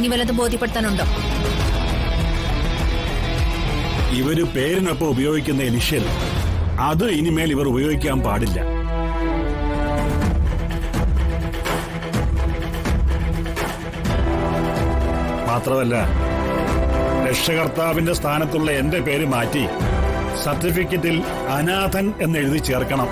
ഇനി വല്ലതും ബോധ്യപ്പെടുത്താനുണ്ടോ? ഇവര് പേരിനൊപ്പം ഉപയോഗിക്കുന്ന ഇനിഷ്യൽ അത് ഇനിമേൽ ഇവർ ഉപയോഗിക്കാൻ പാടില്ല. മാത്രമല്ല, രക്ഷകർത്താവിന്റെ സ്ഥാനത്തുള്ള എന്റെ പേര് മാറ്റി സർട്ടിഫിക്കറ്റിൽ അനാഥൻ എന്നെഴുതി ചേർക്കണം.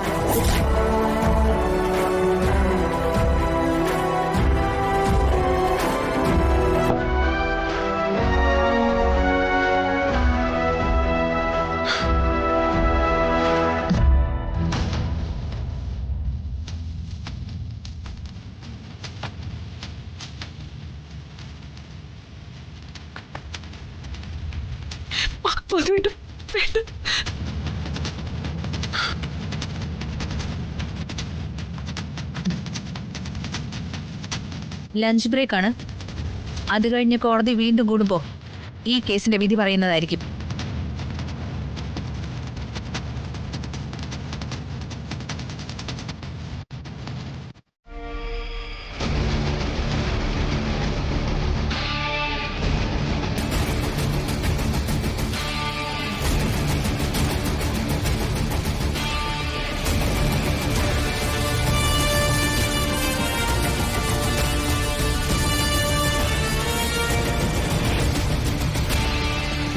ലഞ്ച് ബ്രേക്ക് ആണ്. അത് കഴിഞ്ഞ് കോടതി വീണ്ടും കൂടുമ്പോൾ ഈ കേസിന്റെ വിധി പറയുന്നതായിരിക്കും.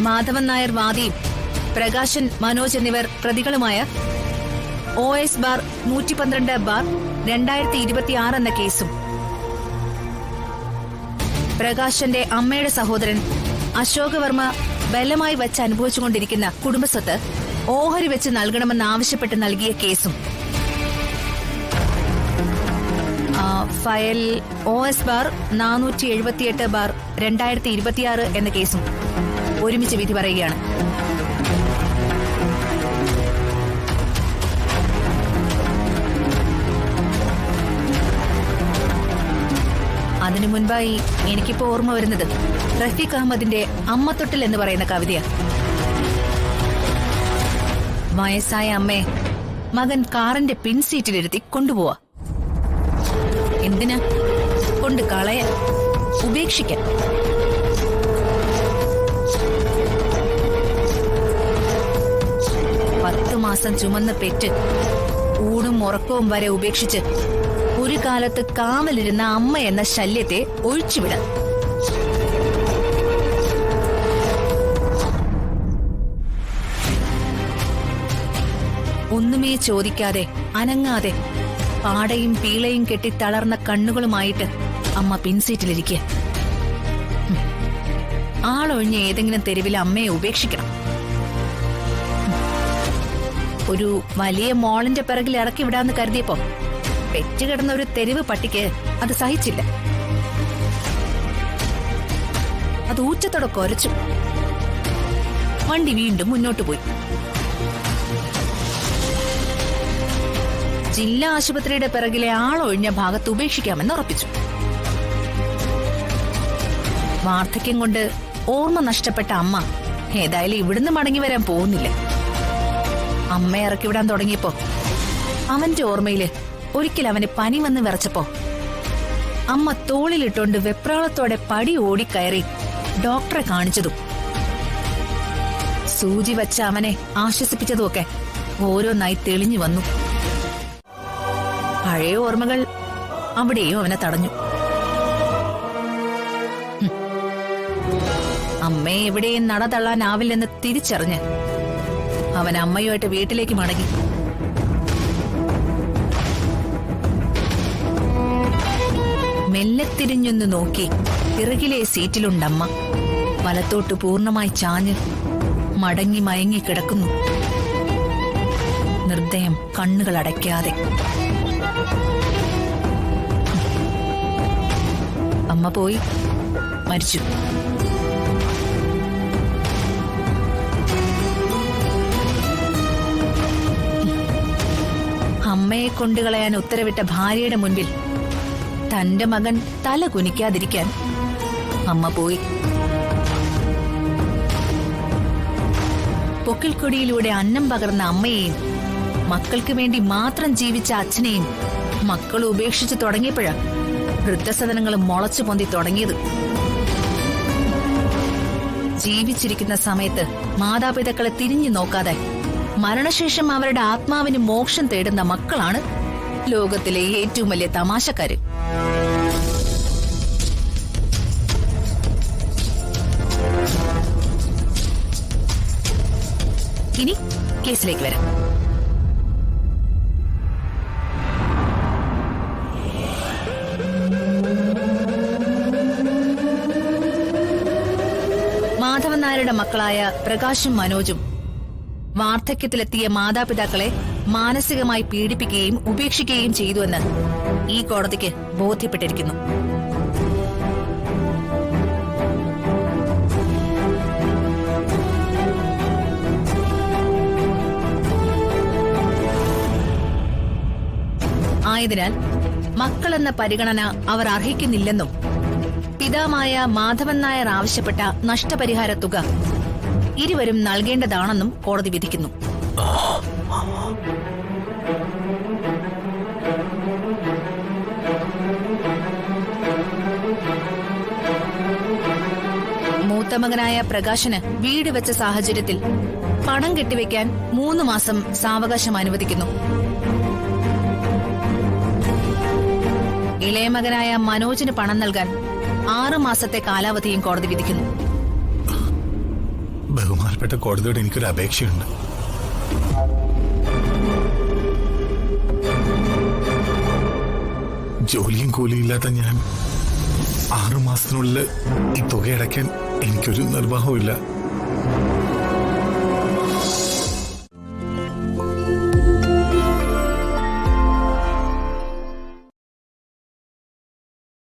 മാധവൻ നായർ വാദിയും പ്രകാശൻ, മനോജ് എന്നിവർ പ്രതികളുമായ OS-112/2026 എന്ന കേസും പ്രകാശന്റെ അമ്മയുടെ സഹോദരൻ അശോക് വർമ്മ ബലമായി വെച്ച് അനുഭവിച്ചുകൊണ്ടിരിക്കുന്ന കുടുംബസ്വത്ത് ഓഹരി വെച്ച് നൽകണമെന്നാവശ്യപ്പെട്ട് നൽകിയ കേസും ഫയൽ OS-478/2026 എന്ന കേസും ഒരുമിച്ച് വിധി പറയുകയാണ്. അതിനു മുൻപായി എനിക്കിപ്പോ ഓർമ്മ വരുന്നത് റഫീഖ് അഹമ്മദിന്റെ അമ്മത്തൊട്ടിൽ എന്ന് പറയുന്ന കവിതയാണ്. വയസ്സായ അമ്മയെ മകൻ കാറിന്റെ പിൻസീറ്റിലിരുത്തി കൊണ്ടുപോവാ. എന്തിനാ? കൊണ്ട് കളയാൻ, ഉപേക്ഷിക്കാൻ. മാസം ചുമന്ന പെറ്റ് ഊണും ഉറക്കവും വരെ ഉപേക്ഷിച്ച് ഒരു കാലത്ത് കാവലിരുന്ന അമ്മ എന്ന ശല്യത്തെ ഒഴിച്ചുവിടാം. ഒന്നുമേ ചോദിക്കാതെ അനങ്ങാതെ പാടയും പീളയും കെട്ടി തളർന്ന കണ്ണുകളുമായിട്ട് അമ്മ പിൻസീറ്റിലിരിക്കുക. ആളൊഴിഞ്ഞ ഏതെങ്കിലും തെരുവിൽ അമ്മയെ ഉപേക്ഷിക്കണം. ഒരു വലിയ മോളിന്റെ പിറകിൽ ഇറക്കി വിടാന്ന് കരുതിയപ്പോ പെറ്റുകിടന്ന ഒരു തെരുവ് പട്ടിക്ക് അത് സഹിച്ചില്ല. അത് ഊറ്റത്തോടെ കൊരച്ചു. വണ്ടി വീണ്ടും മുന്നോട്ടു പോയി. ജില്ലാ ആശുപത്രിയുടെ പിറകിലെ ആളൊഴിഞ്ഞ ഭാഗത്ത് ഉപേക്ഷിക്കാമെന്ന് ഉറപ്പിച്ചു. വാർദ്ധക്യം കൊണ്ട് ഓർമ്മ നഷ്ടപ്പെട്ട അമ്മ ഏതായാലും ഇവിടുന്ന് മടങ്ങി വരാൻ പോകുന്നില്ല. അമ്മ ഇറക്കി വിടാൻ തുടങ്ങിയപ്പോ അവന്റെ ഓർമ്മയില് ഒരിക്കൽ അവന് പനി വന്ന് വിറച്ചപ്പോ അമ്മ തോളിലിട്ടോണ്ട് വെപ്രാളത്തോടെ പടി ഓടിക്കയറി ഡോക്ടറെ കാണിച്ചതും സൂചി വച്ച അവനെ ആശ്വസിപ്പിച്ചതുമൊക്കെ ഓരോന്നായി തെളിഞ്ഞു വന്നു. പഴയ ഓർമ്മകൾ അവിടെയും അവനെ തടഞ്ഞു. അമ്മയെ എവിടെയും നട തള്ളാനാവില്ലെന്ന് തിരിച്ചറിഞ്ഞ് അവൻ അമ്മയുമായിട്ട് വീട്ടിലേക്ക് മടങ്ങി. മെല്ലെ തിരിഞ്ഞൊന്ന് നോക്കി പിറകിലെ സീറ്റിലുണ്ടമ്മ. വലത്തോട്ട് പൂർണ്ണമായി ചാഞ്ഞ് മടങ്ങി മയങ്ങി കിടക്കുന്നു. നിർദ്ദയം കണ്ണുകൾ അടയ്ക്കാതെ. അമ്മ പോയി മരിച്ചു. അമ്മയെ കൊണ്ടുകളയാൻ ഉത്തരവിട്ട ഭാര്യയുടെ മുൻപിൽ തന്റെ മകൻ തല കുനിക്കാതിരിക്കാൻ അമ്മ പോയി. പൊക്കിൾക്കൊടിയിലൂടെ അന്നം പകർന്ന അമ്മയെയും മക്കൾക്ക് വേണ്ടി മാത്രം ജീവിച്ച അച്ഛനെയും മക്കൾ ഉപേക്ഷിച്ചു തുടങ്ങിയപ്പോഴാണ് വൃദ്ധസദനങ്ങൾ മുളച്ചു പൊന്തി തുടങ്ങിയത്. ജീവിച്ചിരിക്കുന്ന സമയത്ത് മാതാപിതാക്കളെ തിരിഞ്ഞു നോക്കാതെ മരണശേഷം അവരുടെ ആത്മാവിന് മോക്ഷം തേടുന്ന മക്കളാണ് ലോകത്തിലെ ഏറ്റവും വലിയ തമാശക്കാര്. ഇനി കേസിലേക്ക് വരാം. മാധവൻ നായരുടെ മക്കളായ പ്രകാശും മനോജും വാർദ്ധക്യത്തിലെത്തിയ മാതാപിതാക്കളെ മാനസികമായി പീഡിപ്പിക്കുകയും ഉപേക്ഷിക്കുകയും ചെയ്തുവെന്ന് ഈ കോടതിക്ക് ബോധ്യപ്പെട്ടിരിക്കുന്നു. ആയതിനാൽ മക്കളെന്ന പരിഗണന അവർ അർഹിക്കുന്നില്ലെന്നും പിതാവായ മാധവൻ നായർ ആവശ്യപ്പെട്ട നഷ്ടപരിഹാര തുക ഇരുവരും നൽകേണ്ടതാണെന്നും കോടതി വിധിക്കുന്നു. മൂത്തമകനായ പ്രകാശന് വീട് വെച്ച സാഹചര്യത്തിൽ പണം കെട്ടിവെക്കാൻ 3 മാസം സാവകാശം അനുവദിക്കുന്നു. ഇളയമകനായ മനോജിന് പണം നൽകാൻ 6 മാസത്തെ കാലാവധിയും കോടതി വിധിക്കുന്നു. ബഹുമാനപ്പെട്ട കോടതിയോട് എനിക്കൊരു അപേക്ഷയുണ്ട്. ജോലിയും കൂലിയും ഇല്ലാത്ത ഞാൻ 6 മാസത്തിനുള്ളിൽ ഈ തുക അടയ്ക്കാൻ എനിക്കൊരു നിർവാഹവും ഇല്ല.